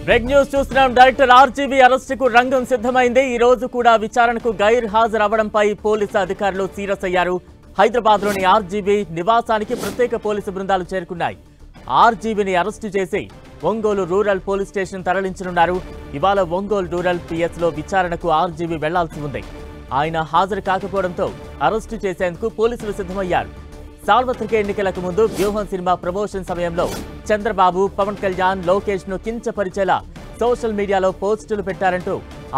Break news చూస్తున్నాం. Director RGV అరెస్టుకు రంగం సిద్ధమైంది. ఈ రోజు కూడా విచారణకు గైర్ హాజరవడంపై పోలీసు అధికారులు సీరియస్ అయ్యారు. హైదరాబాద్లోని ఆర్జీవీ నివాసానికి ప్రత్యేక పోలీసు బృందాలు చేరుకున్నాయి. ఆర్జీవీని అరెస్టు చేసి ఒంగోలు రూరల్ పోలీస్ స్టేషన్ తరలించనున్నారు. ఇవాళ ఒంగోలు రూరల్ పిఎస్లో విచారణకు ఆర్జీవీ వెళ్లాల్సి ఉంది. ఆయన హాజరు కాకపోవడంతో అరెస్టు చేసేందుకు పోలీసులు సిద్ధమయ్యారు. సార్వత్రిక ఎన్నికలకు ముందు వ్యూహం సినిమా ప్రమోషన్ సమయంలో చంద్రబాబు, పవన్ కళ్యాణ్, లోకేష్ ను కించపరిచేలా సోషల్ మీడియాలో పోస్టులు పెట్టారంటూ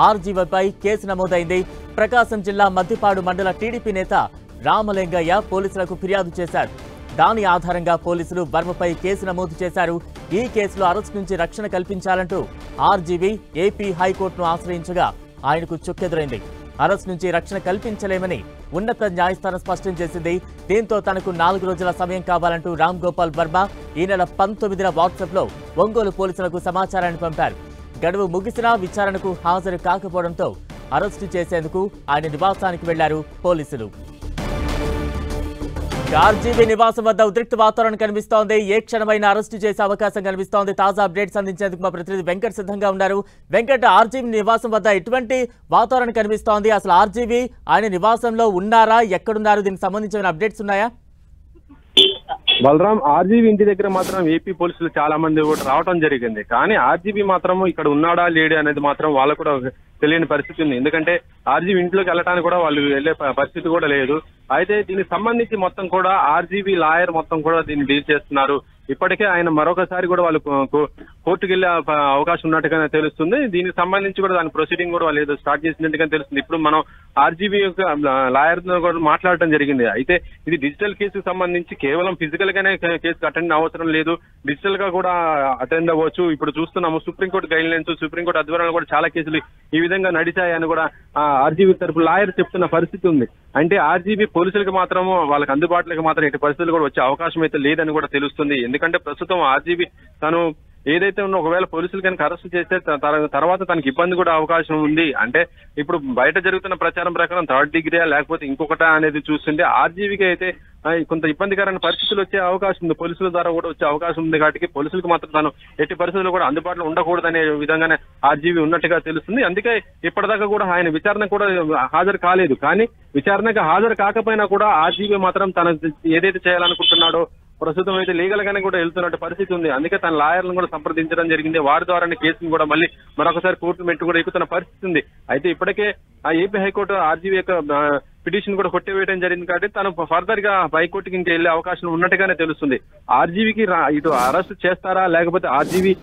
ఆర్జీవీపై కేసు నమోదైంది. ప్రకాశం జిల్లా మద్దిపాడు మండల టీడీపీ నేత రామలింగయ్య పోలీసులకు ఫిర్యాదు చేశారు. దాని ఆధారంగా పోలీసులు వర్మపై కేసు నమోదు చేశారు. ఈ కేసులో అరెస్ట్ నుంచి రక్షణ కల్పించాలంటూ ఆర్జీవీ ఏపీ హైకోర్టును ఆశ్రయించగా ఆయనకు చుక్కెదురైంది. అరెస్ట్ నుంచి రక్షణ కల్పించలేమని ఉన్నత న్యాయస్థానం స్పష్టం చేసింది. దీంతో తనకు 4 రోజుల సమయం కావాలంటూ రామ్ గోపాల్ వర్మ ఈ నెల 19న వాట్సాప్లో ఒంగోలు పోలీసులకు సమాచారాన్ని పంపారు. గడువు ముగిసినా విచారణకు హాజరు కాకపోవడంతో అరెస్టు చేసేందుకు ఆయన నివాసానికి వెళ్లారు పోలీసులు. ఆర్జీవీ నివాసం వద్ద ఉద్రిక్త వాతావరణం కనిపిస్తోంది. ఏ క్షణమైన అరెస్టు చేసే అవకాశం కనిపిస్తోంది. తాజా అప్డేట్స్ అందించేందుకు మా ప్రతినిధి వెంకట్ సిద్ధంగా ఉన్నారు. వెంకట్, ఆర్జీవీ నివాసం వద్ద ఎటువంటి వాతావరణం కనిపిస్తోంది? అసలు ఆర్జీవీ ఆయన నివాసంలో ఉన్నారా, ఎక్కడున్నారు? దీనికి సంబంధించిన అప్డేట్స్ ఉన్నాయా? బలరాం, ఆర్జీవీ ఇంటి దగ్గర మాత్రం ఏపీ పోలీసులు చాలా మంది కూడా రావడం జరిగింది. కానీ ఆర్జీవీ మాత్రం ఇక్కడ ఉన్నాడా లేడా అనేది మాత్రం వాళ్ళకు కూడా తెలియని పరిస్థితి ఉంది. ఎందుకంటే ఆర్జీవీ ఇంట్లోకి వెళ్ళడానికి కూడా వాళ్ళు వెళ్లే పరిస్థితి కూడా లేదు. అయితే దీనికి సంబంధించి మొత్తం కూడా ఆర్జీవీ లాయర్ మొత్తం కూడా దీన్ని డీల్ చేస్తున్నారు. ఇప్పటికే ఆయన మరొకసారి కూడా వాళ్ళు కోర్టుకు వెళ్లే అవకాశం ఉన్నట్టుగానే తెలుస్తుంది. దీనికి సంబంధించి కూడా దాని ప్రొసీడింగ్ కూడా వాళ్ళు ఏదో స్టార్ట్ చేసినట్టుగానే తెలుస్తుంది. ఇప్పుడు మనం ఆర్జీవీ యొక్క లాయర్ కూడా మాట్లాడటం జరిగింది. అయితే ఇది డిజిటల్ కేసుకు సంబంధించి కేవలం ఫిజికల్ గానే కేసుకు అటెండ్ అవసరం లేదు, డిజిటల్ గా కూడా అటెండ్ అవ్వచ్చు. ఇప్పుడు చూస్తున్నాము సుప్రీంకోర్టు గైడ్ లైన్స్, సుప్రీంకోర్టు ఆధ్వర్యంలో కూడా చాలా కేసులు ఈ విధంగా నడిచాయని కూడా ఆర్జీవీ తరపు లాయర్ చెప్తున్న పరిస్థితి ఉంది. అంటే ఆర్జీవీ పోలీసులకు మాత్రము వాళ్ళకి అందుబాటులోకి మాత్రం ఎట్టి పరిస్థితులు కూడా వచ్చే అవకాశం అయితే లేదని కూడా తెలుస్తుంది. ఎందుకంటే ప్రస్తుతం ఆర్జీవీ తను ఏదైతే ఉన్నా ఒకవేళ పోలీసులు కనుక అరెస్ట్ చేస్తే తర్వాత తనకి ఇబ్బంది కూడా అవకాశం ఉంది. అంటే ఇప్పుడు బయట జరుగుతున్న ప్రచారం ప్రకారం 3rd డిగ్రీయా లేకపోతే ఇంకొకటా అనేది చూస్తుంటే ఆర్జీవీకి అయితే కొంత ఇబ్బందికరమైన పరిస్థితులు వచ్చే అవకాశం ఉంది. పోలీసుల ద్వారా కూడా వచ్చే అవకాశం ఉంది. కాబట్టి పోలీసులకు మాత్రం తాను ఎట్టి పరిస్థితుల్లో కూడా అందుబాటులో ఉండకూడదనే విధంగానే ఆర్జీవీ ఉన్నట్టుగా తెలుస్తుంది. అందుకే ఇప్పటిదాకా కూడా ఆయన విచారణ కూడా హాజరు కాలేదు. కానీ విచారణకు హాజరు కాకపోయినా కూడా ఆర్జీవీ మాత్రం తన ఏదైతే చేయాలనుకుంటున్నాడో ప్రస్తుతం అయితే లీగల్ గానే కూడా వెళ్తున్నట్టు పరిస్థితి ఉంది. అందుకే తన లాయర్లను కూడా సంప్రదించడం జరిగింది. వారి ద్వారానే కేసును కూడా మళ్ళీ మరొకసారి కోర్టు మెట్టు కూడా ఎక్కుతున్న పరిస్థితి ఉంది. అయితే ఇప్పటికే ఆ ఏపీ హైకోర్టు ఆర్జీవీ యొక్క పిటిషన్ కూడా కొట్టివేయడం జరిగింది. కాబట్టి తను ఫర్దర్ గా హైకోర్టుకి ఇంకా వెళ్లే అవకాశం ఉన్నట్టుగానే తెలుస్తుంది. ఆర్జీవీకి ఇటు అరెస్ట్ చేస్తారా లేకపోతే ఆర్జీవీ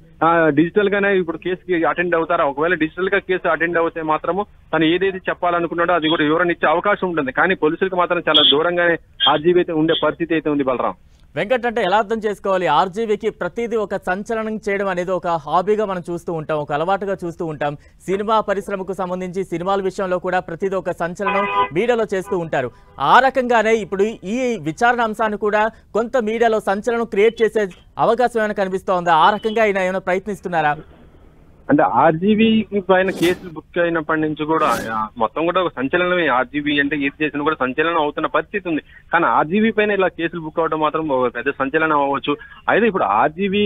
డిజిటల్ గానే ఇప్పుడు కేసుకి అటెండ్ అవుతారా? ఒకవేళ డిజిటల్ గా కేసు అటెండ్ అవుతే మాత్రము తను ఏదైతే చెప్పాలనుకున్నాడో అది కూడా వివరణ ఇచ్చే అవకాశం ఉంటుంది. కానీ పోలీసులకు మాత్రం చాలా దూరంగానే ఆర్జీవీ అయితే ఉండే పరిస్థితి అయితే ఉంది. బలరాం, వెంకట్, అంటే ఎలా అర్థం చేసుకోవాలి? ఆర్జీవీకి ప్రతిదీ ఒక సంచలనం చేయడం అనేది ఒక హాబీగా మనం చూస్తూ ఉంటాం, ఒక అలవాటుగా చూస్తూ ఉంటాం. సినిమా పరిశ్రమకు సంబంధించి సినిమాల విషయంలో కూడా ప్రతిదీ ఒక సంచలనం మీడియాలో చేస్తూ ఉంటారు. ఆ రకంగానే ఇప్పుడు ఈ విచారణ అంశాన్ని కూడా కొంత మీడియాలో సంచలనం క్రియేట్ చేసే అవకాశం ఏమైనా కనిపిస్తోందా? ఆ రకంగా ఆయన ఏమైనా ప్రయత్నిస్తున్నారా? అంటే ఆర్జీవీ పైన కేసులు బుక్ అయినప్పటి నుంచి కూడా మొత్తం కూడా ఒక సంచలనమే. ఆర్జీవీ అంటే ఏది చేసినా కూడా సంచలనం అవుతున్న పరిస్థితి ఉంది. కానీ ఆర్జీవీ పైన ఇలా కేసులు బుక్ అవడం మాత్రం ఒక పెద్ద సంచలనం అవ్వచ్చు. అయితే ఇప్పుడు ఆర్జీవీ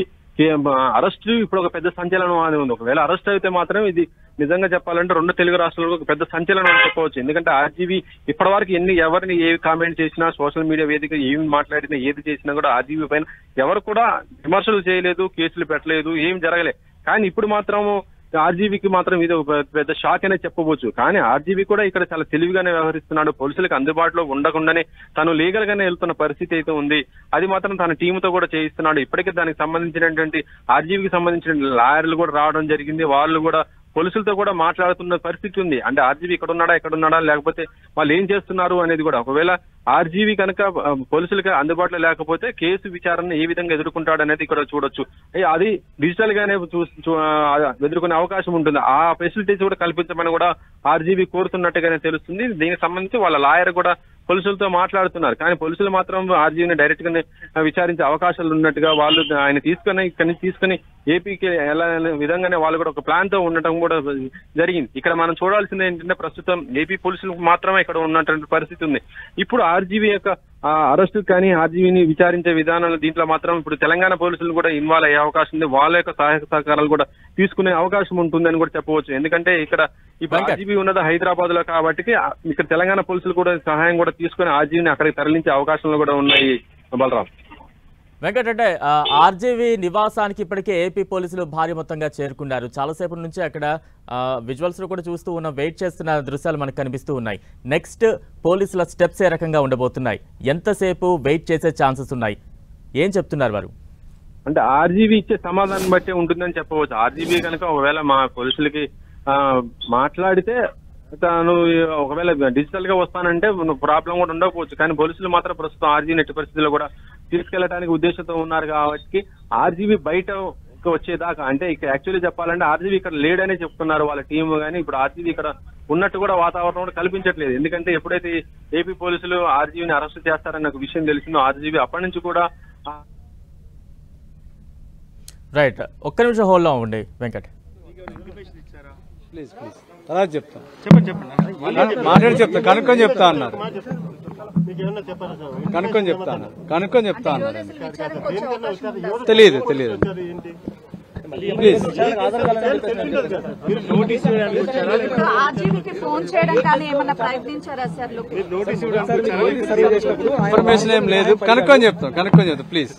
అరెస్ట్ ఇప్పుడు ఒక పెద్ద సంచలనం అని ఉంది. ఒకవేళ అరెస్ట్ అయితే మాత్రం ఇది నిజంగా చెప్పాలంటే 2 తెలుగు రాష్ట్రాలకు ఒక పెద్ద సంచలనం అని చెప్పవచ్చు. ఎందుకంటే ఆర్జీవీ ఇప్పటి వరకు ఎవరిని ఏ కామెంట్ చేసినా, సోషల్ మీడియా వేదిక ఏం మాట్లాడినా, ఏది చేసినా కూడా ఆర్జీవీ పైన ఎవరు కూడా విమర్శలు చేయలేదు, కేసులు పెట్టలేదు, ఏం జరగలేదు. కానీ ఇప్పుడు మాత్రం ఆర్జీవీకి మాత్రం ఇది ఒక పెద్ద షాక్ అనే చెప్పవచ్చు. కానీ ఆర్జీవీ కూడా ఇక్కడ చాలా తెలివిగానే వ్యవహరిస్తున్నాడు. పోలీసులకు అందుబాటులో ఉండకుండానే తను లీగల్ గానే వెళ్తున్న పరిస్థితి అయితే ఉంది. అది మాత్రం తన టీంతో కూడా చేయిస్తున్నాడు. ఇప్పటికే దానికి సంబంధించినటువంటి ఆర్జీవీకి సంబంధించిన లాయర్లు కూడా రావడం జరిగింది. వాళ్ళు కూడా పోలీసులతో కూడా మాట్లాడుతున్న పరిస్థితి ఉంది. అంటే ఆర్జీవీ ఇక్కడ ఉన్నాడా లేకపోతే వాళ్ళు ఏం చేస్తున్నారు అనేది కూడా. ఒకవేళ ఆర్జీవీ కనుక పోలీసులకి అందుబాటులో లేకపోతే కేసు విచారణ ఏ విధంగా ఎదుర్కొంటాడు అనేది ఇక్కడ చూడొచ్చు. అది డిజిటల్ గానే ఎదుర్కొనే అవకాశం ఉంటుంది. ఆ ఫెసిలిటీస్ కూడా కల్పించమని కూడా ఆర్జీవీ కోరుతున్నట్టుగానే తెలుస్తుంది. దీనికి సంబంధించి వాళ్ళ లాయర్ కూడా పోలీసులతో మాట్లాడుతున్నారు. కానీ పోలీసులు మాత్రం ఆర్జీవీని డైరెక్ట్ గానే విచారించే అవకాశాలు ఉన్నట్టుగా వాళ్ళు ఆయన ఇక్కడి నుంచి తీసుకుని ఏపీకి ఎలా విధంగానే వాళ్ళు కూడా ఒక ప్లాన్ తో ఉండటం కూడా జరిగింది. ఇక్కడ మనం చూడాల్సింది ఏంటంటే ప్రస్తుతం ఏపీ పోలీసులకు మాత్రమే ఇక్కడ ఉన్నటువంటి పరిస్థితి ఉంది. ఇప్పుడు ఆర్జీవీ యొక్క అరెస్టు కానీ ఆర్జీవీని విచారించే విధానాలు దీంట్లో మాత్రం ఇప్పుడు తెలంగాణ పోలీసులు కూడా ఇన్వాల్వ్ అయ్యే అవకాశం ఉంది. వాళ్ళ యొక్క సహాయ సహకారాలు కూడా తీసుకునే అవకాశం ఉంటుందని కూడా చెప్పవచ్చు. ఎందుకంటే ఇక్కడ ఇప్పుడు ఆర్జీవీ ఉన్నది హైదరాబాద్ లో కాబట్టి ఇక్కడ తెలంగాణ పోలీసులు కూడా సహాయం కూడా తీసుకుని ఆర్జీవీని అక్కడికి తరలించే అవకాశాలు కూడా ఉన్నాయి. బలరాం వెంకట్, అంటే ఆర్జీవీ నివాసానికి ఇప్పటికే ఏపీ పోలీసులు భారీ మొత్తంగా చేరుకున్నారు. చాలాసేపటి నుంచి అక్కడ విజువల్స్ లో కూడా చూస్తూ ఉన్న వెయిట్ చేస్తున్న దృశ్యాలు మనకు కనిపిస్తూ ఉన్నాయి. నెక్స్ట్ పోలీసుల స్టెప్స్ ఏ రకంగా ఉండబోతున్నాయి? ఎంతసేపు వెయిట్ చేసే ఛాన్సెస్ ఉన్నాయి? ఏం చెప్తున్నారు వారు? అంటే ఆర్జీవీ ఇచ్చే సమాధానం బట్టే ఉంటుందని చెప్పవచ్చు. ఆర్జీవీ కనుక ఒకవేళ మా పోలీసులకి మాట్లాడితే తాను ఒకవేళ డిజిటల్ గా వస్తానంటే ప్రాబ్లం కూడా ఉండకపోవచ్చు. కానీ పోలీసులు మాత్రం ప్రస్తుతం ఆర్జీవీ ఎట్టి పరిస్థితుల్లో కూడా తీసుకెళ్లడానికి ఉద్దేశంతో ఉన్నారు కాబట్టి ఆర్జీవీ బయట వచ్చేదాకా, అంటే ఇక్కడ యాక్చువల్లీ చెప్పాలంటే ఆర్జీవీ ఇక్కడ లేడనే చెప్తున్నారు వాళ్ళ టీం. కానీ ఇప్పుడు ఆర్జీవీ ఇక్కడ ఉన్నట్టు కూడా వాతావరణం కూడా కల్పించట్లేదు. ఎందుకంటే ఎప్పుడైతే ఏపీ పోలీసులు ఆర్జీవీని అరెస్ట్ చేస్తారన్న విషయం తెలిసిందో ఆర్జీవీ అప్పటి నుంచి కూడా రైట్. ఒక్క నిమిషం హోల్డ్ లో ఉండి వెంకట్. ప్లీజ్ తర్వాత చెప్తాను. మాట్లాడి చెప్తాను. కనుక్కొని చెప్తా అన్నారు. కనుక్కొని చెప్తా అన్నారు. తెలియదు ప్లీజ్. ఇన్ఫర్మేషన్ ఏం లేదు. కనుక్కొని చెప్తాం ప్లీజ్.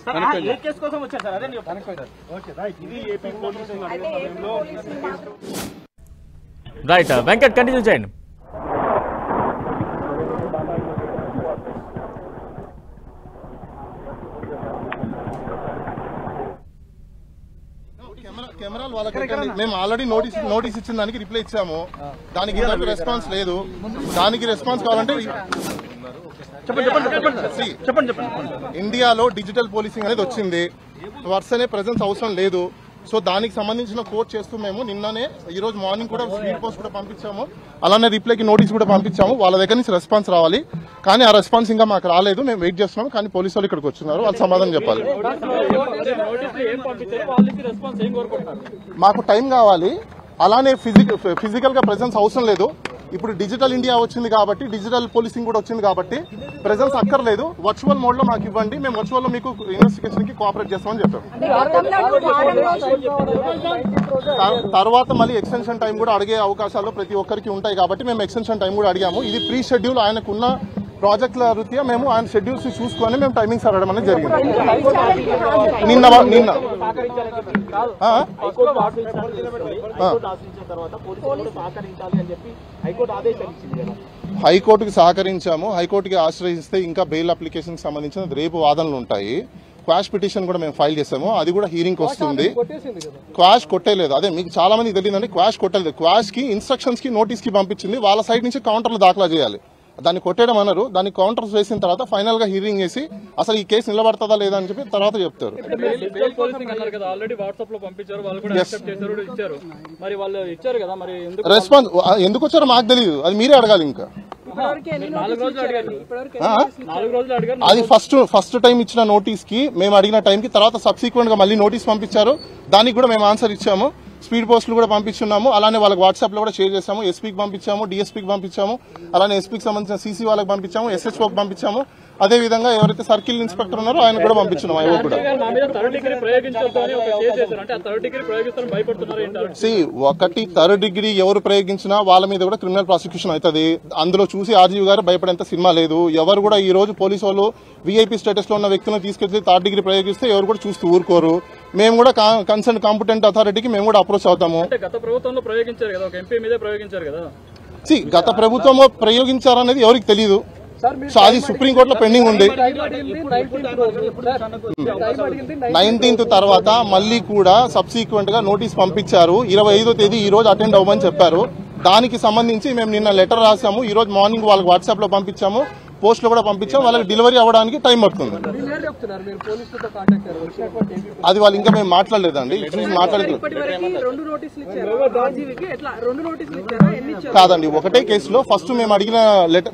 రైట్ వెంకట్, కంటిన్యూ చేయండి. కెమెరాలు వాళ్ళకి మేము ఆల్రెడీ నోటీస్ ఇచ్చిన దానికి రిప్లై ఇచ్చాము. దానికి రెస్పాన్స్ లేదు. దానికి రెస్పాన్స్ కావాలంటే చెప్పండి. ఇండియాలో డిజిటల్ పోలీసింగ్ అనేది వచ్చింది. వర్స్ అనే ప్రెజెన్స్ అవసరం లేదు. సో దానికి సంబంధించిన కోర్ట్ చేస్తూ మేము నిన్ననే ఈ రోజు మార్నింగ్ కూడా స్పీడ్ పోస్ట్ కూడా పంపించాము. అలానే రిప్లైకి నోటీస్ కూడా పంపించాము. వాళ్ళ దగ్గర నుంచి రెస్పాన్స్ రావాలి. కానీ ఆ రెస్పాన్స్ ఇంకా మాకు రాలేదు. మేము వెయిట్ చేస్తున్నాము. కానీ పోలీసు వాళ్ళు ఇక్కడికి వచ్చినారు. వాళ్ళు సమాధానం చెప్పాలి. మాకు టైం కావాలి. అలానే ఫిజికల్ గా ప్రెజెన్స్ అవసరం లేదు. ఇప్పుడు డిజిటల్ ఇండియా వచ్చింది కాబట్టి, డిజిటల్ పోలీసింగ్ కూడా వచ్చింది కాబట్టి ప్రెజెన్స్ అక్కర్లేదు. వర్చువల్ మోడ్ లో మాకు ఇవ్వండి. మేము వర్చువల్ లో మీకు ఇన్వెస్టిగేషన్ కి కోఆపరేట్ చేస్తామని చెప్పాము. తర్వాత మళ్ళీ ఎక్స్టెన్షన్ టైం కూడా అడిగే అవకాశాలు ప్రతి ఒక్కరికి ఉంటాయి కాబట్టి మేము ఎక్స్టెన్షన్ టైం కూడా అడిగాము. ఇది ప్రీ షెడ్యూల్. ఆయనకున్న ప్రాజెక్టుల రీత్యా మేము ఆయన షెడ్యూల్స్ చూసుకొని మేము టైమింగ్స్ అడగడం అనేది జరిగింది. నిన్న హైకోర్టుకి సహకరించాము. హైకోర్టుకి ఆశ్రయిస్తే ఇంకా బెయిల్ అప్లికేషన్ సంబంధించిన రేపు వాదనలు ఉంటాయి. క్వాష్ పిటిషన్ కూడా మేము ఫైల్ చేసాము. అది కూడా హీరింగ్ వస్తుంది. క్వాష్ కొట్టేలేదు. అదే మీకు చాలా మంది తెలియదండి. క్వాష్ కొట్టలేదు. క్వాష్ కి ఇన్స్ట్రక్షన్స్ కి నోటీస్ కి పంపించింది. వాళ్ళ సైడ్ నుంచి కౌంటర్లు దాఖలా చేయాలి. దాన్ని కొట్టేయడం అన్నారు. దాన్ని కౌంటర్స్ వేసిన తర్వాత ఫైనల్ గా హీరింగ్ చేసి అసలు ఈ కేసు నిలబడతాదా లేదా అని చెప్పి తర్వాత చెప్తారు. రెస్పాన్స్ ఎందుకు వచ్చారో మాకు తెలియదు. అది మీరే అడగాలి. ఇంకా అది ఫస్ట్ టైం ఇచ్చిన నోటీస్ కి మేము అడిగిన టైం కి తర్వాత సబ్సిక్వెంట్ గా మళ్ళీ నోటీస్ పంపించారు. దానికి కూడా మేము ఆన్సర్ ఇచ్చాము. స్పీడ్ పోస్టులు కూడా పంపించున్నాము. అలానే వాళ్ళకి వాట్సాప్ లో కూడా షేర్ చేసాము. ఎస్పీకి పంపించాము, డిఎస్పీకి పంపించాము, అలానే ఎస్పీకి సంబంధించిన సీసీ వాళ్ళకి పంపించాము, ఎస్హెచ్ఓకి పంపించాము. అదే విధంగా ఎవరైతే సర్కిల్ ఇన్స్పెక్టర్ ఉన్నారో ఆయన కూడా పంపించున్నాం. ఆయన కూడా ఒకటి థర్డ్ డిగ్రీ ఎవరు ప్రయోగించినా వాళ్ళ మీద కూడా క్రిమినల్ ప్రాసిక్యూషన్ అవుతుంది. అందులో చూసి ఆర్జీవీ గారు భయపడేంత సినిమా లేదు. ఎవరు కూడా ఈ రోజు పోలీసు వాళ్ళు వీఐపీ స్టేటస్ లో ఉన్న వ్యక్తులను తీసుకెళ్లి థర్డ్ డిగ్రీ ప్రయోగిస్తే ఎవరు కూడా చూస్తూ ఊరుకోరు. మేము కూడా కన్సర్న్ కాంపిటెంట్ అథారిటీకి మేము కూడా అప్రోచ్ అవుతాము. గత ప్రభుత్వంలో ప్రయోగించారు కదా, ఒక ఎంపీ మీదే ప్రయోగించారు కదా. గత ప్రభుత్వంలో ప్రయోగించారనేది ఎవరికి తెలియదు. సో అది సుప్రీంకోర్టులో పెండింగ్ ఉంది. 19th తర్వాత మళ్ళీ కూడా సబ్సిక్వెంట్ గా నోటీస్ పంపించారు. 25వ తేదీ ఈ రోజు అటెండ్ అవ్వమని చెప్పారు. దానికి సంబంధించి మేము నిన్న లెటర్ రాసాము. ఈ రోజు మార్నింగ్ వాళ్ళకి వాట్సాప్ లో పంపించాము. పోస్ట్ లో కూడా పంపించాము. వాళ్ళకి డెలివరీ అవ్వడానికి టైం పడుతుంది. అది వాళ్ళు ఇంకా మేము మాట్లాడలేదండి. కాదండి, ఒకటే కేసులో ఫస్ట్ మేము అడిగిన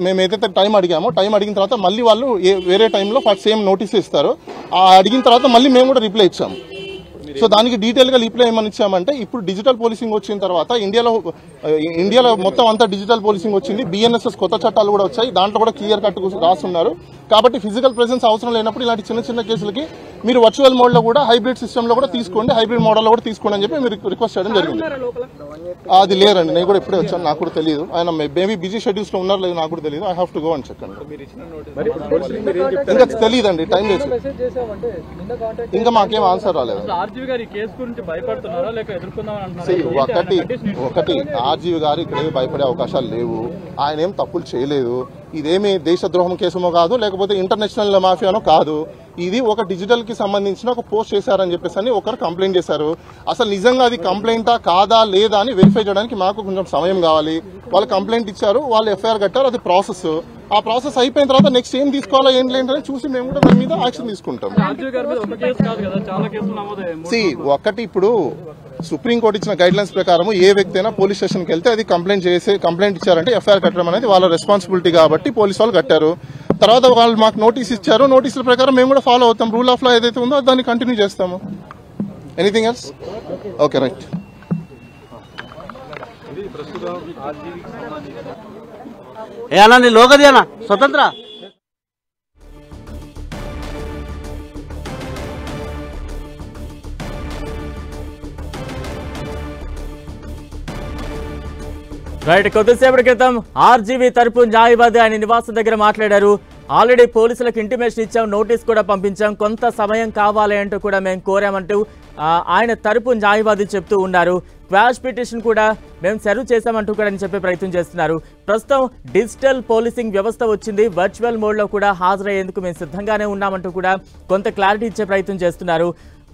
మేము ఏదైతే టైం అడిగామో టైం అడిగిన తర్వాత మళ్ళీ వాళ్ళు వేరే టైంలో సేమ్ నోటీస్ ఇస్తారు. ఆ అడిగిన తర్వాత మళ్ళీ మేము కూడా రిప్లై ఇచ్చాము. సో దానికి డీటెయిల్ గా లీప్లో ఏమని ఇచ్చామంటే ఇప్పుడు డిజిటల్ పోలీసింగ్ వచ్చిన తర్వాత ఇండియాలో మొత్తం అంతా డిజిటల్ పోలీసింగ్ వచ్చింది. BNSS కొత్త చట్టాలు కూడా వచ్చాయి, దాంట్లో కూడా క్లియర్ కట్ రాస్తున్నారు. కాబట్టి ఫిజికల్ ప్రెసెన్స్ అవసరం లేనప్పుడు ఇలాంటి చిన్న చిన్న కేసులకి మీరు వర్చువల్ మోడ్ లో కూడా హైబ్రిడ్ సిస్టమ్ లో కూడా తీసుకోండి, హైబ్రిడ్ మోడల్ లో కూడా తీసుకోండి అని చెప్పి మీరు రిక్వెస్ట్ చేయడం జరిగింది. అది లేరండి, నేను కూడా ఇప్పుడే వచ్చాను, నాకు కూడా తెలియదు. ఆయన మేబీ బిజీ షెడ్యూల్స్ లో ఉన్నారు లేదు నాకు కూడా తెలియదు. ఐ హావ్ టు గో అని చెప్పండి. ఇంకా తెలియదండి, టైం లేదు, ఇంకా మాకేం ఆన్సర్ రాలేదు. ఒకటి ఆర్జీవి గారు ఇక్కడ భయపడే అవకాశాలు లేవు, ఆయన ఏం తప్పులు చేయలేదు. ఇదేమి దేశద్రోహం కేసుమో కాదు, లేకపోతే ఇంటర్నేషనల్ మాఫియానో కాదు. ఇది ఒక డిజిటల్ కి సంబంధించిన ఒక పోస్ట్ చేశారని చెప్పేసి అని ఒకరు కంప్లైంట్ చేశారు. అసలు నిజంగా అది కంప్లైంటా కాదా లేదా అని వెరిఫై చేయడానికి మాకు కొంచెం సమయం కావాలి. వాళ్ళు కంప్లైంట్ ఇచ్చారు, వాళ్ళు FIR కట్టారు, అది ప్రాసెస్. ఆ ప్రాసెస్ అయిపోయిన తర్వాత నెక్స్ట్ ఏం తీసుకోవాలా ఏం లేదని చూసి మేము కూడా దాని మీద యాక్షన్ తీసుకుంటాం. ఒకటి ఇప్పుడు సుప్రీంకోర్టు ఇచ్చిన గైడ్ లైన్స్ ప్రకారం ఏ వ్యక్తి అయినా పోలీస్ స్టేషన్కి వెళ్తే అది కంప్లైంట్ ఇచ్చారంటే FIR కట్టడం అనేది వాళ్ళ రెస్పాన్సిబిలిటీ కాబట్టి పోలీసు వాళ్ళు కట్టారు. తర్వాత వాళ్ళు మాకు నోటీస్ ఇచ్చారు, నోటీసుల ప్రకారం మేము కూడా ఫాలో అవుతాం. రూల్ ఆఫ్ లా ఏదైతే ఉందో దాన్ని కంటిన్యూ చేస్తాము. Anything else? Okay, right. ఏ అన్నా నీ లోకది అన్న స్వతంత్ర రైట్. కొద్దిసేపటి క్రితం ఆర్జీవీ తరపు న్యాయవాది ఆయన నివాసం దగ్గర మాట్లాడారు. ఆల్రెడీ పోలీసులకు ఇంటిమేషన్ ఇచ్చాం, నోటీస్ కూడా పంపించాం, కొంత సమయం కావాలి అంటూ కూడా మేము కోరామంటూ ఆయన తరపు న్యాయవాది చెప్తూ ఉన్నారు. క్వాష్ పిటిషన్ కూడా మేము సర్వ్ చేశామంటూ కూడా చెప్పే ప్రయత్నం చేస్తున్నారు. ప్రస్తుతం డిజిటల్ పోలీసింగ్ వ్యవస్థ వచ్చింది, వర్చువల్ మోడ్లో కూడా హాజరయ్యేందుకు మేము సిద్ధంగానే ఉన్నామంటూ కూడా కొంత క్లారిటీ ఇచ్చే ప్రయత్నం చేస్తున్నారు.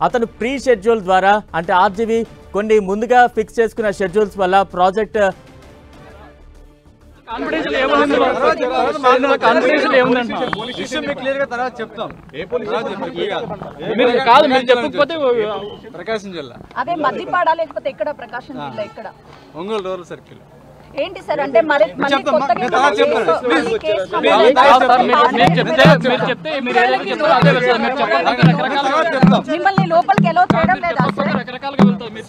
అతను ప్రీ షెడ్యూల్ ద్వారా అంటే ఆర్జీవీ కొన్ని ముందుగా ఫిక్స్ చేసుకున్న షెడ్యూల్స్ వల్ల ప్రాజెక్ట్ ప్రకాశం జిల్లా అదే మద్దిపాడ లేకపోతే ఎక్కడ ప్రకాశం జిల్లా ఎక్కడ ఒంగోలు రూరల్ సర్కిల్ ఏంటి సార్ అంటే మరి మిమ్మల్ని లోపలికి ఎలా చేయడం లేదా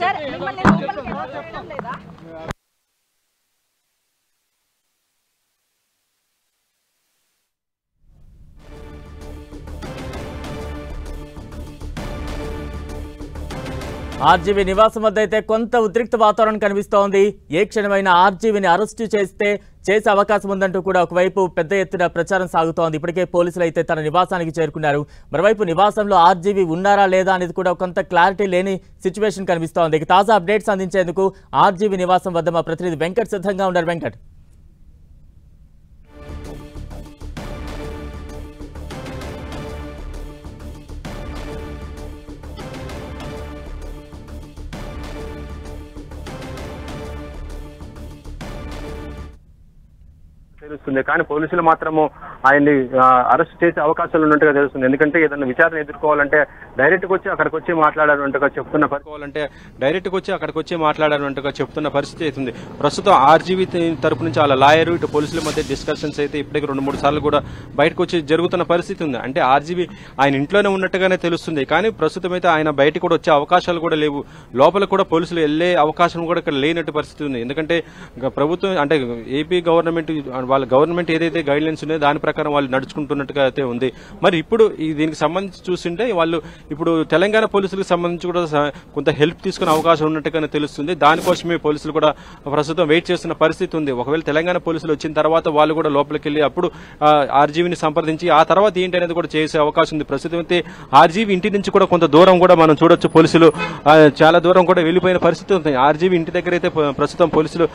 సార్? మిమ్మల్ని లోపలికి ఎలా చేయడం లేదా? ఆర్జీవీ నివాసం వద్ద అయితే కొంత ఉద్రిక్త వాతావరణం కనిపిస్తోంది. ఏ క్షణమైన ఆర్జీవీని అరెస్టు చేసే అవకాశం ఉందంటూ కూడా ఒకవైపు పెద్ద ఎత్తున ప్రచారం సాగుతోంది. ఇప్పటికే పోలీసులు అయితే తన నివాసానికి చేరుకున్నారు. మరోవైపు నివాసంలో ఆర్జీవీ ఉన్నారా లేదా అనేది కూడా కొంత క్లారిటీ లేని సిచ్యువేషన్ కనిపిస్తోంది. ఇక తాజా అప్డేట్స్ అందించేందుకు ఆర్జీవీ నివాసం వద్ద మా ప్రతినిధి వెంకట్ సిద్ధంగా ఉన్నారు. వెంకట్, తెలుస్తుంది, కానీ పోలీసులు మాత్రము ఆయన్ని అరెస్ట్ చేసే అవకాశాలు ఉన్నట్టుగా తెలుస్తుంది. ఎందుకంటే ఏదైనా విచారణ ఎదుర్కోవాలంటే డైరెక్ట్ గా వచ్చి అక్కడికి వచ్చి మాట్లాడాలంటగా చెప్తున్న పరిస్థితి అవుతుంది. ప్రస్తుతం ఆర్జీవీ తరపు నుంచి వాళ్ళ లాయర్ ఇటు పోలీసుల మధ్య డిస్కషన్స్ అయితే ఇప్పటికి 2-3 సార్లు కూడా బయటకు వచ్చి జరుగుతున్న పరిస్థితి ఉంది. అంటే ఆర్జీవీ ఆయన ఇంట్లోనే ఉన్నట్టుగానే తెలుస్తుంది, కానీ ప్రస్తుతం అయితే ఆయన బయటకు కూడా వచ్చే అవకాశాలు కూడా లేవు. లోపల కూడా పోలీసులు వెళ్లే అవకాశం కూడా ఇక్కడ లేనట్టు పరిస్థితి ఉంది. ఎందుకంటే ప్రభుత్వం అంటే ఏపీ గవర్నమెంట్ వాళ్ళ గవర్నమెంట్ ఏదైతే గైడ్ లైన్స్ ఉన్నాయో దాని ప్రకారం వాళ్ళు నడుచుకుంటున్నట్టుగా అయితే ఉంది. మరి ఇప్పుడు దీనికి సంబంధించి చూస్తుంటే వాళ్ళు ఇప్పుడు తెలంగాణ పోలీసులకు సంబంధించి కూడా కొంత హెల్ప్ తీసుకునే అవకాశం ఉన్నట్టుగానే తెలుస్తుంది. దానికోసమే పోలీసులు కూడా ప్రస్తుతం వెయిట్ చేస్తున్న పరిస్థితి ఉంది. ఒకవేళ తెలంగాణ పోలీసులు వచ్చిన తర్వాత వాళ్ళు కూడా లోపలికి వెళ్లి అప్పుడు ఆర్జీవీని సంప్రదించి ఆ తర్వాత ఏంటి అనేది కూడా చేసే అవకాశం ఉంది. ప్రస్తుతం అయితే ఆర్జీవీ ఇంటి నుంచి కూడా కొంత దూరం కూడా మనం చూడొచ్చు, పోలీసులు చాలా దూరం కూడా వెళ్లిపోయిన పరిస్థితి ఉంది. ఆర్జీవీ ఇంటి దగ్గర అయితే ప్రస్తుతం పోలీసులు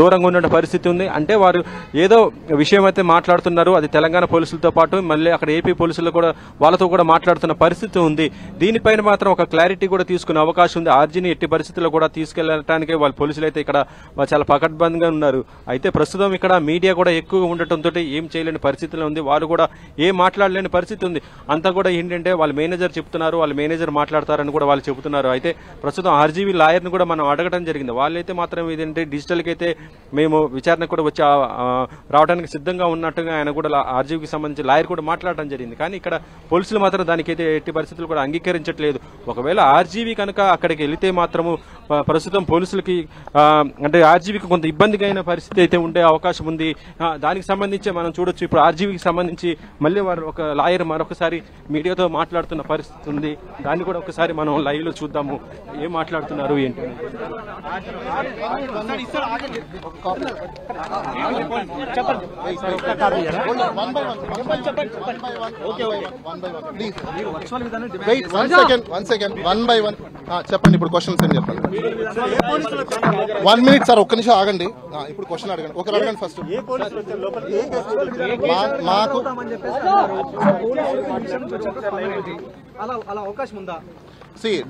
దూరంగా ఉన్న పరిస్థితి ఉంది. అంటే వారు ఏదో విషయం అయితే మాట్లాడుతున్నారు, అది తెలంగాణ పోలీసులతో పాటు మళ్ళీ అక్కడ ఏపీ పోలీసులు కూడా వాళ్ళతో కూడా మాట్లాడుతున్న పరిస్థితి ఉంది. దీనిపైన మాత్రం ఒక క్లారిటీ కూడా తీసుకునే అవకాశం ఉంది. ఆర్జీని ఎట్టి పరిస్థితుల్లో కూడా తీసుకెళ్లడానికి వాళ్ళ పోలీసులు అయితే ఇక్కడ చాలా పకడ్బందీగా ఉన్నారు. అయితే ప్రస్తుతం ఇక్కడ మీడియా కూడా ఎక్కువగా ఉండటంతో ఏం చేయలేని పరిస్థితిలో ఉంది, వాళ్ళు కూడా ఏం మాట్లాడలేని పరిస్థితి ఉంది. అంతా కూడా ఏంటంటే వాళ్ళ మేనేజర్ చెప్తున్నారు, వాళ్ళ మేనేజర్ మాట్లాడతారని కూడా వాళ్ళు చెబుతున్నారు. అయితే ప్రస్తుతం ఆర్జీవీ లాయర్ని కూడా మనం అడగడం జరిగింది. వాళ్ళైతే మాత్రం ఇదేంటే డిజిటల్కి అయితే మేము విచారణ కూడా వచ్చి రావడానికి సిద్ధంగా ఉన్నట్టుగా ఆయన కూడా ఆర్జీవీకి సంబంధించి లాయర్ కూడా మాట్లాడడం జరిగింది. కానీ ఇక్కడ పోలీసులు మాత్రం దానికైతే ఎట్టి పరిస్థితులు కూడా అంగీకరించట్లేదు. ఒకవేళ ఆర్జీవీ కనుక అక్కడికి వెళితే మాత్రము ప్రస్తుతం పోలీసులకి అంటే ఆర్జీవీకి కొంత ఇబ్బందికైన పరిస్థితి అయితే ఉండే అవకాశం ఉంది. దానికి సంబంధించి మనం చూడొచ్చు. ఇప్పుడు ఆర్జీవీకి సంబంధించి మళ్ళీ వారు ఒక లాయర్ మరొకసారి మీడియాతో మాట్లాడుతున్న పరిస్థితి ఉంది. దాన్ని కూడా ఒకసారి మనం లైవ్ లో చూద్దాము, ఏం మాట్లాడుతున్నారు ఏంటి. చెప్పండి ఇప్పుడు క్వశ్చన్స్ ఏం చెప్పండి. 1 minute సార్, ఒక్క నిమిషం ఆగండి. ఇప్పుడు క్వశ్చన్ అడగండి, ఒకరు అడగండి ఫస్ట్. మాకు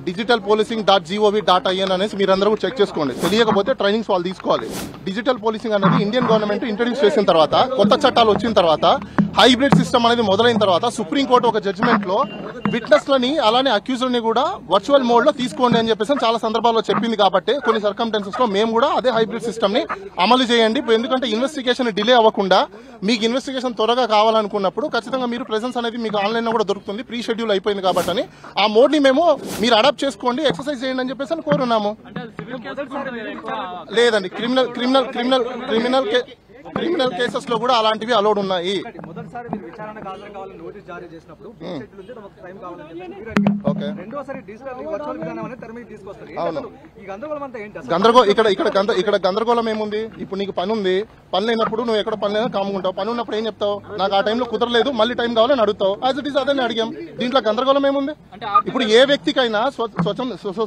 digitalpolicing.gov.in అనేసి మీరందరూ కూడా చెక్ చేసుకోండి. తెలియకపోతే ట్రైనింగ్స్ వాళ్ళు తీసుకోవాలి. డిజిటల్ పోలీసింగ్ అనేది ఇండియన్ గవర్నమెంట్ ఇంట్రడ్యూస్ చేసిన తర్వాత, కొత్త చట్టాలు వచ్చిన తర్వాత, హైబ్రిడ్ సిస్టమ్ అనేది మొదలైన తర్వాత సుప్రీంకోర్టు ఒక జడ్జిమెంట్ లో విట్నెస్లని అలానే అక్యూజ్లని కూడా వర్చువల్ మోడ్ లో తీసుకోండి అని చెప్పేసి చాలా సందర్భాల్లో చెప్పింది. కాబట్టి కొన్ని సర్కమ్స్టెన్సెస్ లో మేము కూడా అదే హైబ్రిడ్ సిస్టమ్ ని అమలు చేయండి. ఎందుకంటే ఇన్వెస్టిగేషన్ డిలే అవ్వకుండా మీకు ఇన్వెస్టిగేషన్ త్వరగా కావాలనుకున్నప్పుడు ఖచ్చితంగా మీరు ప్రెసెన్స్ అనేది మీకు ఆన్లైన్ లో కూడా దొరుకుతుంది. ప్రీ షెడ్యూల్ అయిపోయింది కాబట్టి అని ఆ మోడ్ ని మేము మీరు అడాప్ట్ చేసుకోండి, ఎక్సర్సైజ్ చేయండి అని చెప్పేసి అని కోరున్నాము. లేదండి, క్రిమినల్ కేసెస్ లో కూడా అలాంటివి అలౌడ్ ఉన్నాయి. ఇక్కడ గందరగోళం ఏముంది? ఇప్పుడు నీకు పని ఉంది, పని లేనప్పుడు నువ్వు ఎక్కడ పని లేదో కాముకుంటావు. పని ఉన్నప్పుడు ఏం చెప్తావు? నాకు ఆ టైంలో కుదరలేదు, మళ్ళీ టైం కావాలని అడుగుతావు. యాజ్ ఇట్ ఈస్ అదే అడిగాం. దీంట్లో గందరగోళం ఏముంది? ఇప్పుడు ఏ వ్యక్తికైనా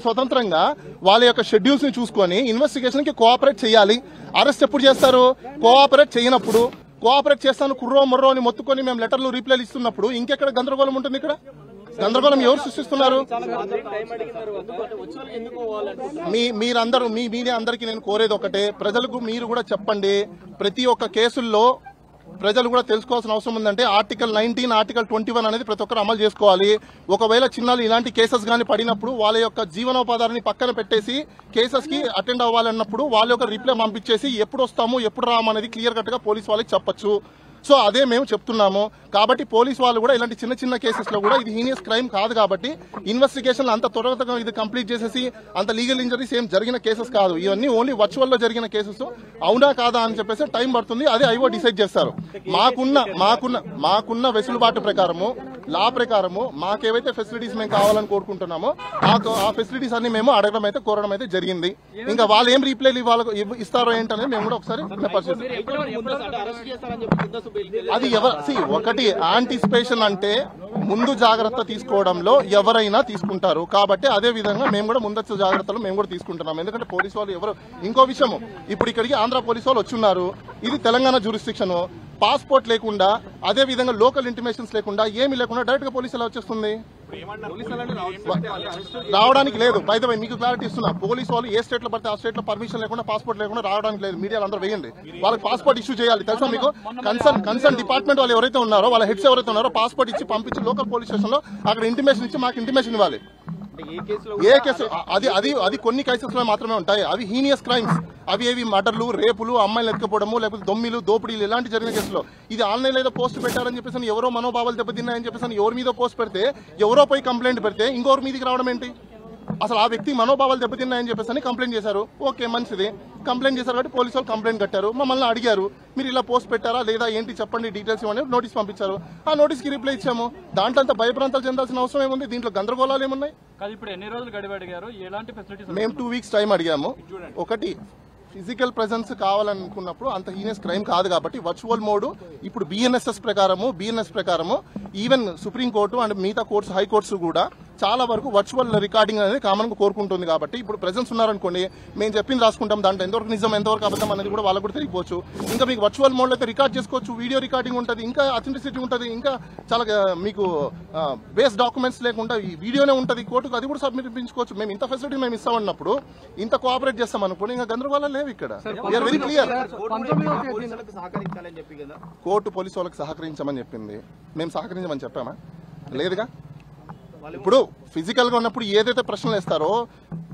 స్వతంత్రంగా వాళ్ళ యొక్క షెడ్యూల్స్ ని చూసుకొని ఇన్వెస్టిగేషన్ కి కోఆపరేట్ చేయాలి. అరెస్ట్ ఎప్పుడు చేస్తారు? కోఆపరేట్ చేయనప్పుడు. కోఆపరేట్ చేస్తాను కుర్రో మొర్రో అని మొత్తుకొని మేము లెటర్లు రీప్లైలు ఇస్తున్నప్పుడు ఇంకెక్కడ గందరగోళం ఉంటుంది? ఇక్కడ గందరగోళం ఎవరు సృష్టిస్తున్నారు? మీరందరూ మీ మీడియా అందరికీ నేను కోరేది ఒకటే, ప్రజలకు మీరు కూడా చెప్పండి. ప్రతి ఒక్క కేసుల్లో ప్రజలు కూడా తెలుసుకోవాల్సిన అవసరం ఉందంటే ఆర్టికల్ 19, ఆర్టికల్ 21 అనేది ప్రతి ఒక్కరు అమలు చేసుకోవాలి. ఒకవేళ చిన్నాలు ఇలాంటి కేసెస్ గానీ పడినప్పుడు వాళ్ళ యొక్క జీవనోపాధాన్ని పక్కన పెట్టేసి కేసెస్ కి అటెండ్ అవ్వాలన్నప్పుడు వాళ్ళ యొక్క రిప్లై పంపించేసి ఎప్పుడు వస్తాము ఎప్పుడు రాము అనేది క్లియర్ కట్ గా పోలీస్ వాళ్ళకి చెప్పొచ్చు. సో అదే మేము చెప్తున్నాము. కాబట్టి పోలీస్ వాళ్ళు కూడా ఇలాంటి చిన్న చిన్న కేసెస్ లో కూడా ఇది హీనియస్ క్రైమ్ కాదు కాబట్టి ఇన్వెస్టిగేషన్ అంత త్వరగా ఇది కంప్లీట్ చేసేసి అంత లీగల్ ఇంజరీస్ ఏం జరిగిన కేసెస్ కాదు. ఇవన్నీ ఓన్లీ వర్చువల్ లో జరిగిన కేసెస్. అవునా కాదా అని చెప్పేసి టైం పడుతుంది, అదే ఐఓ డిసైడ్ చేస్తారు. మాకున్న వెసులుబాటు ప్రకారము, లా ప్రకారము మాకేవైతే ఫెసిలిటీస్ మేము కావాలని కోరుకుంటున్నామో ఆ ఫెసిలిటీస్ అన్ని మేము అడగడం అయితే కోరడం అయితే జరిగింది. ఇంకా వాళ్ళు ఏం రీప్లైలు ఇస్తారో ఏంటనేది మేము కూడా ఒకసారి అది ఒకటి యాంటిసిపేషన్ అంటే ముందు జాగ్రత్త తీసుకోవడంలో ఎవరైనా తీసుకుంటారు. కాబట్టి అదే విధంగా మేము కూడా ముందస్తు జాగ్రత్తలు మేము కూడా తీసుకుంటున్నాం. ఎందుకంటే పోలీసు వాళ్ళు ఎవరు ఇంకో విషయము, ఇప్పుడు ఇక్కడికి ఆంధ్ర పోలీసు వాళ్ళు వచ్చున్నారు, ఇది తెలంగాణ జ్యూరిస్డిక్షన్. పాస్పోర్ట్ లేకుండా అదే విధంగా లోకల్ ఇంటిమేషన్స్ లేకుండా ఏమీ లేకుండా డైరెక్ట్ గా పోలీసు ఎలా వచ్చేస్తుంది? రావడానికి లేదు. బై ద వే మీకు క్లారిటీ ఇస్తున్నా, పోలీసు వాళ్ళు ఏ స్టేట్ లో పడితే ఆ స్టేట్ లో పర్మిషన్ లేకుండా పాస్పోర్ట్ లేకుండా రావడానికి లేదు. మీడియాలో అందరూ వేయండి, వాళ్ళకి పాస్పోర్ట్ ఇష్యూ చేయాలి. తెలుసా మీకు? కన్సర్న్ డిపార్ట్మెంట్ వాళ్ళు ఎవరైతే ఉన్నారో వాళ్ళ హెడ్స్ ఎవరైతే ఉన్నారో పాస్పోర్ట్ ఇచ్చి పంపించి లోకల్ పోలీస్ స్టేషన్ లో అక్కడ ఇంటిమేషన్ ఇచ్చి మాకు ఇంటిమేషన్ ఇవ్వాలి. ఏ కేసు అది కొన్ని కేసెస్ లో మాత్రమే ఉంటాయి. అవి హీనియస్ క్రైమ్స్. అవి ఏవి మర్డర్లు, రేపులు, అమ్మాయిలు ఎత్తుకపోవడము, లేకపోతే దొమ్మిలు, దోపిడీలు ఇలాంటి జరిగిన కేసులో. ఇది ఆన్లైన్ ఏదో పోస్ట్ పెట్టారని చెప్పేసి ఎవరో మనోభావాలు దెబ్బతిన్నాయని చెప్పేసి ఎవరి మీద పోస్ట్ పెడితే ఎవరో పోయి కంప్లైంట్ పెడితే ఇంకొకరి మీదకి రావడం ఏంటి? అసలు ఆ వ్యక్తి మనోభావాలు దెబ్బతిన్నాయని చెప్పేసి కంప్లైంట్ చేశారు. ఓకే, మంచిది. కంప్లైంట్ చేశారు కాబట్టి పోలీసు వాళ్ళు కంప్లైంట్ కట్టారు. మమ్మల్ని అడిగారు, మీరు ఇలా పోస్ట్ పెట్టారా లేదా ఏంటి చెప్పండి డీటెయిల్స్ ఇవ్వండి. నోటీస్ పంపించారు. ఆ నోటీస్ కి రిప్లై ఇచ్చాము. దాంట్లో అంత భయప్రాంతాలు చెందాల్సిన అవసరం ఏముంది? దీంట్లో గందరగోళాలు ఏమున్నాయి? మేము 2 weeks టైం అడిగాము. ఒకటి, ఫిజికల్ ప్రెజెన్స్ కావాలనుకున్నప్పుడు అంత హీనియస్ క్రైమ్ కాదు కాబట్టి వర్చువల్ మోడ్ ఇప్పుడు బిఎన్ఎస్ ప్రకారము ఈవెన్ సుప్రీంకోర్టు అండ్ మిగతా కోర్ట్స్, హై కోర్ట్స్ కూడా చాలా వరకు వర్చువల్ రికార్డింగ్ అనేది కామన్ గా కోరుకుంటుంది. కాబట్టి ఇప్పుడు ప్రెజెన్స్ ఉన్నారనుకోండి, మేము చెప్పింది రాసుకుంటాం, దాంట్లో ఎంతవరకు నిజం ఎంతవరకు అబద్ధం అనేది కూడా వాళ్ళకు కూడా తెలియకపోవచ్చు. ఇంకా మీకు వర్చువల్ మోడ్ లో అయితే రికార్డ్ చేసుకోవచ్చు, వీడియో రికార్డింగ్ ఉంటుంది, ఇంకా అథెంటిసిటీ ఉంటుంది, ఇంకా చాలా మీకు బేస్ డాక్యుమెంట్స్ లేకుండా ఈ వీడియోనే ఉంటుంది. కోర్టుకు అది కూడా సమర్పించుకోవచ్చు. మేము ఇంత ఫెసిలిటీ మేము ఇస్తామన్నప్పుడు ఇంత కోఆపరేట్ చేస్తాం అనుకోండి, ఇంకా గందరగోళాలు లేవు. ఇక్కడ వెరీ క్లియర్. కోర్టు పోలీసు వాళ్ళకి సహకరించమని చెప్పింది, మేము సహకరించమని చెప్పామా? లేదుగా. ఇప్పుడు ఫిజికల్ గా ఉన్నప్పుడు ఏదైతే ప్రశ్నలు వేస్తారో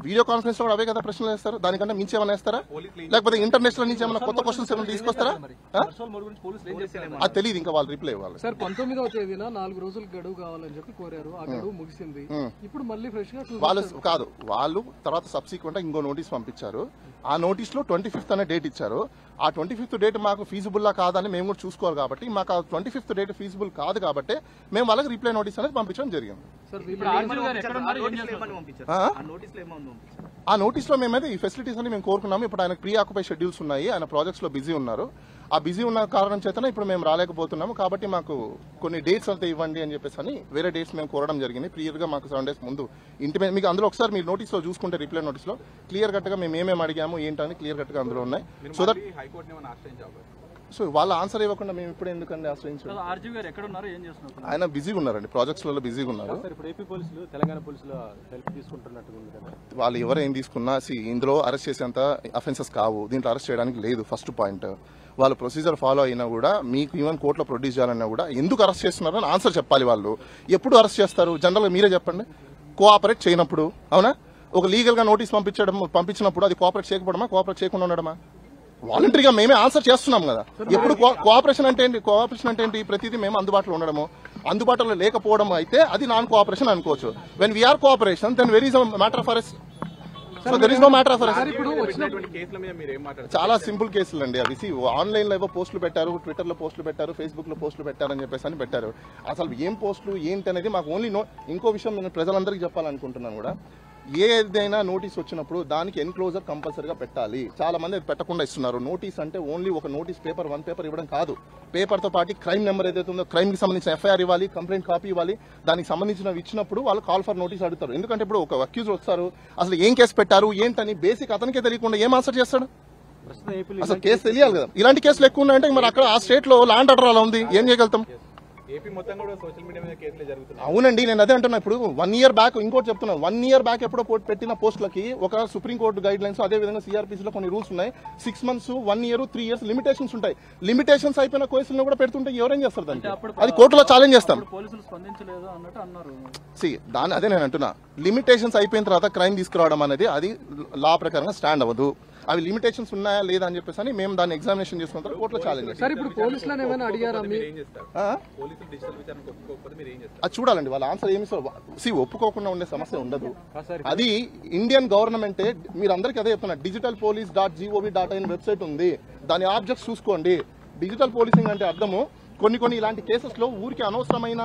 వీడియో కాన్ఫరెన్స్ లో అవే కదా ప్రశ్నలు వేస్తారు. దానికంటే మించి ఏమైనా వేస్తారా? లేకపోతే ఇంటర్నేషనల్ నుంచి ఏమైనా కొత్త క్వశ్చన్స్ ఏమైనా తీసుకొస్తారా? అది తెలియదు, ఇంకా వాళ్ళు రిప్లై ఇవ్వాలి. సార్ 19వ తేదీన 4 రోజులు గడువు కావాలని చెప్పి కోరారు. ఆ గడువు ముగిసింది. ఇప్పుడు మళ్ళీ ఫ్రెష్ గా వాళ్ళు తర్వాత సబ్సిక్వెంట్ ఇంకో నోటీస్ పంపించారు. ఆ నోటీస్ లో 25th అనే డేట్ ఇచ్చారు. ఆ 25th డేట్ మాకు ఫీజిబుల్ కాదని మేము కూడా చూసుకోవాలి కాబట్టి మాకు ఆ 25th డేట్ ఫీజిబుల్ కాదు కాబట్టి మేము వాళ్ళకి రిప్లై నోటీస్ అనేది పంపించడం జరిగింది. ఆ నోటీస్ లో మేమైతే ఈ ఫెసిలిటీస్ అని మేము కోరుకున్నాము. ఇప్పుడు ఆయన ప్రీ ఆక్యుపై షెడ్యూల్స్ ఉన్నాయి, ఆయన ప్రాజెక్ట్స్ లో బిజీ ఉన్నారు. ఆ బిజీ ఉన్న కారణం చేతనే ఇప్పుడు మేము రాలేకపోతున్నాము. కాబట్టి మాకు కొన్ని డేట్స్ అంతా ఇవ్వండి అని చెప్పేసి అని వేరే డేట్స్ మేము కోరడం జరిగింది. క్లియర్ గా మాకు 7 days ముందు ఇంటిమేట్ మీకు అందులో ఒకసారి మీరు నోటీస్ లో చూసుకుంటే రిప్లై నోటీస్ లో క్లియర్ కట్ గా మేము ఏమేమి అడిగాము ఏంటని క్లియర్ కట్ గా అందులో ఉన్నాయి. సో దట్ సో వాళ్ళ ఆన్సర్ ఇవ్వకుండా మేము ఇప్పుడు ఎందుకండి ఆశ్రయించాం? ఆయన బిజీగా ఉన్నారండి, ప్రాజెక్ట్స్ లలో బిజీగా ఉన్నారు. వాళ్ళు ఎవరు ఏం తీసుకున్నా ఇందులో అరెస్ట్ చేసేంత అఫెన్సెస్ కావు, దీంట్లో అరెస్ట్ చేయడానికి లేదు. ఫస్ట్ పాయింట్, వాళ్ళు ప్రొసీజర్ ఫాలో అయినా కూడా మీకు ఈవెన్ కోర్టులో ప్రొడ్యూస్ చేయాలన్నా కూడా ఎందుకు అరెస్ట్ చేస్తున్నారు అని ఆన్సర్ చెప్పాలి. వాళ్ళు ఎప్పుడు అరెస్ట్ చేస్తారు? జనరల్ గా మీరే చెప్పండి. కోఆపరేట్ చేయనప్పుడు, అవునా? ఒక లీగల్ గా నోటీస్ పంపించినప్పుడు అది కోఆపరేట్ చేయకపోవడమా, కోఆపరేట్ చేయకుండా ఉండడమా? వాలంటరీగా మేమే ఆన్సర్ చేస్తున్నాం కదా. ఎప్పుడు కోఆపరేషన్ అంటే ఏంటి? కోఆపరేషన్ అంటే ఏంటి? ప్రతిదీ మేము అందుబాటులో ఉండడము, అందుబాటులో లేకపోవడం అయితే అది నాన్ కోఆపరేషన్ అనుకోవచ్చు. When we are cooperation then where is a matter of arrest. So there is no matter of arrest. చాలా సింపుల్ కేసులు అండి అవి. ఆన్లైన్ లో ఏవో పోస్టులు పెట్టారు, ట్విట్టర్ లో పోస్టులు పెట్టారు, ఫేస్బుక్ లో పోస్టులు పెట్టారని చెప్పేసి అని పెట్టారు. అసలు ఏం పోస్టులు ఏంటి అనేది మాకు ఓన్లీ ఇంకో విషయం నేను ప్రజలందరికీ చెప్పాలనుకుంటున్నాను కూడా, ఏదైనా నోటీస్ వచ్చినప్పుడు దానికి ఎన్క్లోజర్ కంపల్సరీగా పెట్టాలి. చాలా మంది అది పెట్టకుండా ఇస్తున్నారు. నోటీస్ అంటే ఓన్లీ ఒక నోటీస్ పేపర్, 1 పేపర్ ఇవ్వడం కాదు. పేపర్ తో పాటు క్రైమ్ నెంబర్ ఏదైతే ఉందో క్రైమ్ కి సంబంధించిన ఎఫ్ఐఆర్ ఇవ్వాలి, కంప్లైంట్ కాపీ ఇవ్వాలి. దానికి సంబంధించినవి ఇచ్చినప్పుడు వాళ్ళు కాల్ ఫర్ నోటీస్ అడుగుతారు. ఎందుకంటే ఇప్పుడు ఒక అక్యూజ్ వస్తారు, అసలు ఏం కేసు పెట్టారు ఏంటని బేసిక్ అతనికే తెలియకుండా ఏం ఆన్సర్ చేస్తాడు? అసలు కేసు తెలియాలి కదా. ఇలాంటి కేసులు ఎక్కువ ఉన్నాయంటే మరి అక్కడ ఆ స్టేట్ లో ల్యాండ్ ఆర్డర్ అలా ఉంది, ఏం చేయగలుగుతాం? అవునండి, నేను అదే అంటున్నా. ఇప్పుడు 1 year బ్యాక్ ఇంకోటి చెప్తున్నాను. 1 year బ్యాక్ ఎప్పుడో పెట్టిన పోస్టులకి ఒక సుప్రీంకోర్టు గైడ్ లైన్స్, అదే విధంగా సిఆర్పిసి లో కొన్ని రూల్స్ ఉన్నాయి. 6 months, 1 year, 3 years లిమిటేషన్స్ ఉంటాయి. లిమిటేషన్స్ అయిపోయిన కేసులను కూడా పెడుతుంటే ఎవరేం చేస్తారు? దానికి అది కోర్టులో ఛాలెంజ్ చేస్తాం. దాని అదే నేను అంటున్నా, లిమిటేషన్స్ అయిపోయిన తర్వాత క్రైమ్ తీసుకురావడం అనేది అది లా ప్రకారంగా స్టాండ్ అవ్వదు. అవి లిమిటేషన్స్ ఉన్నాయా లేదా అని చెప్పేసి అని మేము దాన్ని ఎగ్జామినేషన్ చేసుకుంటాం, కోర్టులో ఛాలెంజ్ చేస్తాం. అది చూడాలండి వాళ్ళ ఆన్సర్ ఏమి. ఒప్పుకోకుండా ఉండే సమస్య ఉండదు. అది ఇండియన్ గవర్నమెంటే, మీరు అందరికీ అదే చెప్తున్నా. digitalpolice.gov.in వెబ్సైట్ ఉంది, దాని ఆబ్జెక్ట్స్ చూసుకోండి. డిజిటల్ పోలీసింగ్ అంటే అర్థము కొన్ని ఇలాంటి కేసెస్ లో ఊరికి అనవసరమైన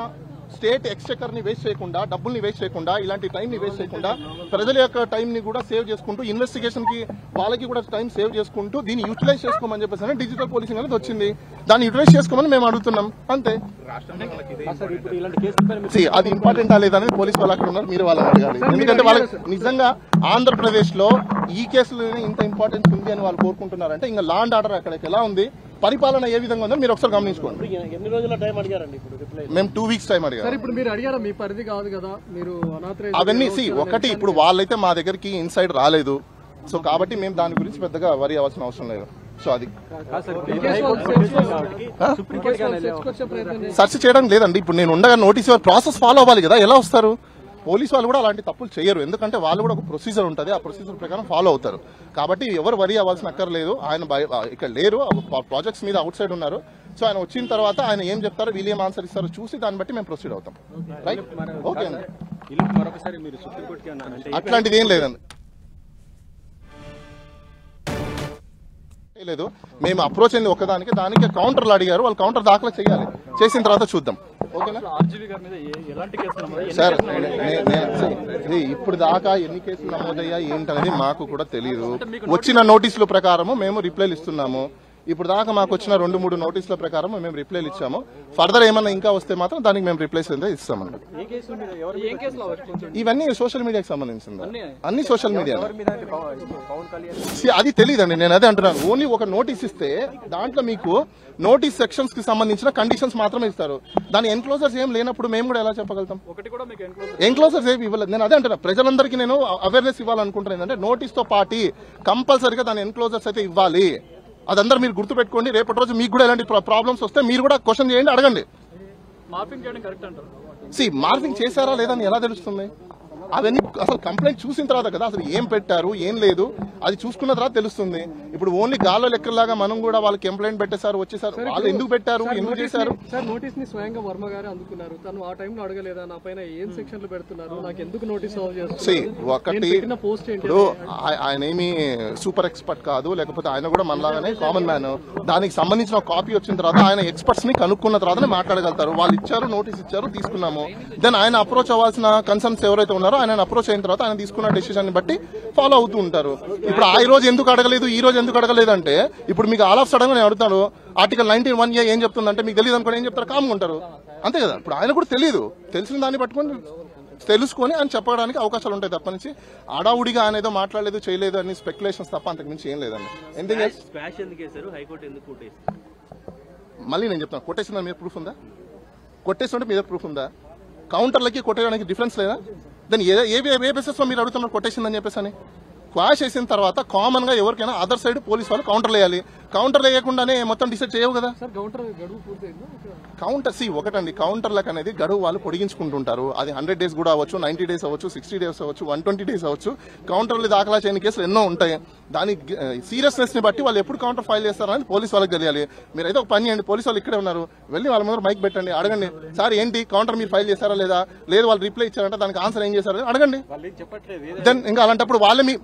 స్టేట్ ఎక్స్చెకర్ ని వేస్ట్ చేయకుండా, డబ్బుల్ని వేస్ట్ చేయకుండా, ఇలాంటి టైం ని వేస్ట్ చేయకుండా, ప్రజల యొక్క టైం ని కూడా సేవ్ చేసుకుంటూ, ఇన్వెస్టిగేషన్ కి వాళ్ళకి కూడా టైం సేవ్ చేసుకుంటూ దీన్ని యూటిలైజ్ చేసుకోమని చెప్పేసి డిజిటల్ పోలీసింగ్ అనేది వచ్చింది. దాన్ని యూటిలైజ్ చేసుకోమని మేము అడుగుతున్నాం అంతే. అది ఇంపార్టెంట్ లేదనేది పోలీస్ వాళ్ళు అక్కడ ఉన్నారు, మీరు వాళ్ళని అడగాలి. ఎందుకంటే వాళ్ళకి నిజంగా ఆంధ్రప్రదేశ్ లో ఈ కేసులు ఇంత ఇంపార్టెన్స్ ఉంది అని వాళ్ళు కోరుకుంటున్నారంటే ఇంకా లా అండ్ ఆర్డర్ అక్కడికి ఎలా ఉంది, పరిపాలన ఏ విధంగా ఉందో మీరు ఒకసారి గమనించుకోండి. ఎన్ని రోజుల టైం అడిగారండి? మేము 2 weeks టైం అడిగారు. ఇప్పుడు మీరు అడిగారా? మీ పరిధి కాదు కదా, మీరు అవన్నీ ఒకటి. ఇప్పుడు వాళ్ళైతే మా దగ్గరికి ఇన్సైడ్ రాలేదు, సో కాబట్టి మేము దాని గురించి పెద్దగా వరి అవ్వాల్సిన అవసరం లేదు. సో అది సెర్చ్ చేయడం లేదండి. ఇప్పుడు నేను ఉండగా నోటీస్ ప్రాసెస్ ఫాలో అవ్వాలి కదా, ఎలా వస్తారు? పోలీసు వాళ్ళు కూడా అలాంటి తప్పులు చేయరు, ఎందుకంటే వాళ్ళు కూడా ఒక ప్రొసీజర్ ఉంటుంది, ఆ ప్రొసీజర్ ప్రకారం ఫాలో అవుతారు. కాబట్టి ఎవరు వరి అవ్వాల్సిన అక్కర్లేదు. ఆయన ఇక్కడ లేరు, ప్రాజెక్ట్స్ మీద అవుట్ సైడ్ ఉన్నారు. సో ఆయన వచ్చిన తర్వాత ఆయన ఏం చెప్తారో, వీళ్ళు ఏం ఆన్సర్ ఇస్తారో చూసి దాన్ని బట్టి మేము ప్రొసీడ్ అవుతాం. రైట్, ఓకే అండి. అట్లాంటిది ఏం లేదండి, లేదు. మేము అప్రోచ్ అయింది ఒకదానికి, దానికి కౌంటర్లు అడిగారు, వాళ్ళు కౌంటర్ దాఖలు చేయాలి, చేసిన తర్వాత చూద్దాం. ఓకేనా సార్? ఇప్పుడు దాకా ఎన్ని కేసులు నమోదయ్యా ఏంటనేది మాకు కూడా తెలియదు. వచ్చిన నోటీసుల ప్రకారము మేము రిప్లైలు ఇస్తున్నాము. ఇప్పుడు దాకా మాకు వచ్చిన 2-3 నోటీసుల ప్రకారం మేము రిప్లైలు ఇచ్చాము. ఫర్దర్ ఏమన్నా ఇంకా వస్తే మాత్రం దానికి మేము రిప్లైస్ ఇస్తామండి. ఇవన్నీ సోషల్ మీడియాకి సంబంధించింది, అన్ని సోషల్ మీడియా. అది తెలియదండి, నేను అదే అంటున్నాను. ఓన్లీ ఒక నోటీస్ ఇస్తే దాంట్లో మీకు నోటీస్ సెక్షన్స్ కి సంబంధించిన కండిషన్స్ మాత్రమే ఇస్తారు. దాని ఎన్క్లోజర్స్ ఏం లేనప్పుడు మేము కూడా ఎలా చెప్పగలుగుతాం? ఎన్క్లోజర్స్ ఏమి ఇవ్వలేదు. నేను అదే అంటున్నా, ప్రజలందరికీ నేను అవేర్నెస్ ఇవ్వాలనుకుంటున్నాను. ఏంటంటే నోటీస్ తో పాటు కంపల్సరీగా దాని ఎన్క్లోజర్స్ అయితే ఇవ్వాలి. అదందరూ మీరు గుర్తుపెట్టుకోండి. రేపటి రోజు మీకు కూడా ఎలాంటి ప్రాబ్లమ్స్ వస్తే మీరు కూడా క్వశ్చన్ చేయండి, అడగండి. మార్పింగ్ చేశారా లేదా అని ఎలా తెలుస్తుంది? అవన్నీ అసలు కంప్లైంట్ చూసిన తర్వాత కదా అసలు ఏం పెట్టారు ఏం లేదు అది చూసుకున్న తర్వాత తెలుస్తుంది. ఇప్పుడు ఓన్లీ గాల్లో లెక్కలాగా మనం కూడా వాళ్ళకి కంప్లైంట్ పెట్టేశారు వచ్చేసారు, వాళ్ళు ఎందుకు పెట్టారు ఎందుకు చేశారు? సార్ నోటీస్ ని స్వయంగా వర్మ గారే అందుకున్నారు, తను ఆ టైంలో అడగలేదా నా పైన ఏం సెక్షన్లు పెడుతున్నారు, నాకు ఎందుకు నోటీస్ సాల్వ్ చేస్తున్నారు? ఒకటి ఇప్పుడు ఆయన ఏమి సూపర్ ఎక్స్పర్ట్ కాదు, లేకపోతే ఆయన కూడా మనలాగానే కామన్ మ్యాన్. దానికి సంబంధించిన కాపీ వచ్చిన తర్వాత ఆయన ఎక్స్పర్ట్స్ ని కనుక్కున్న తర్వాతనే మాట్లాడగలుగుతారు. వాళ్ళు ఇచ్చారు, నోటీస్ ఇచ్చారు, తీసుకున్నాము. దెన్ ఆయన అప్రోచ్ అవ్వాల్సిన కన్సర్న్స్ ఎవరైతే ఉన్నారో ఆయన అప్రోచ్ అయిన తర్వాత ఆయన తీసుకున్న డెసిషన్ బట్టి ఫాలో అవుతూ ఉంటారు. ఇప్పుడు ఆ రోజు ఎందుకు అడగలేదు ఈ రోజు ఎందుకు అడగలేదు అంటే ఇప్పుడు మీకు ఆల్ ఆఫ్ సడన్ గా నేను అడుగుతాను ఆర్టికల్ 19(1)A ఏం చెప్తుందంటే మీకు తెలియదు అనుకోని ఏం చెప్తారు, కామ్గా ఉంటారు అంతే కదా. ఇప్పుడు ఆయన కూడా తెలియదు, తెలిసిన దాన్ని పట్టుకొని తెలుసుకొని ఆయన చెప్పడానికి అవకాశాలు ఉంటాయి తప్ప నుంచి అడావుడిగా ఆయన ఏదో మాట్లాడలేదు చేయలేదు అని స్పెక్యులేషన్స్ తప్ప అంతకు మించి ఏం లేదండి. మళ్ళీ నేను చెప్తాను, కొట్టేసిన మీద ప్రూఫ్ ఉందా? కొట్టేస్తుంటే మీద ప్రూఫ్ ఉందా? కౌంటర్లకి కొట్టేయడానికి డిఫరెన్స్ లేదా? దాన్ని ఏ బేసిస్ లో మీరు అడుగుతున్నారు కొట్టేసిందని చెప్పేసి అని? క్వాష్ వేసిన తర్వాత కామన్ గా ఎవరికైనా అదర్ సైడ్ పోలీస్ వాళ్ళు కౌంటర్లు వేయాలి. కౌంటర్లు వేయకుండానే మొత్తం డిసైడ్ చేయవు కదా. కౌంటర్ ఒకటండి, కౌంటర్లకు అనేది గడువు వాళ్ళు పొడిగించుకుంటుంటారు. అది 100 days కూడా అవ్వచ్చు, 90 days అవ్వచ్చు, 60 days అవ్వచ్చు, 120 days అవ్వచ్చు. కౌంటర్లు దాఖలా చేయని కేసులు ఎన్నో ఉంటాయి. దాని సీరియస్నెస్ ని బట్టి వాళ్ళు ఎప్పుడు కౌంటర్ ఫైల్ చేస్తారని పోలీస్ వాళ్ళకి తెలియాలి. మీరైతే ఒక పని చేయండి, పోలీస్ వాళ్ళు ఇక్కడే ఉన్నారు, వెళ్ళి వాళ్ళ ముందు మైక్ పెట్టండి, అడగండి సార్ ఏంటి కౌంటర్ మీరు ఫైల్ చేశారా లేదా, లేదు వాళ్ళు రిప్లై ఇచ్చారంటే దానికి ఆన్సర్ ఏం చేశారని అడగండి. దెన్ ఇంకా అలాంటప్పుడు వాళ్ళే మీ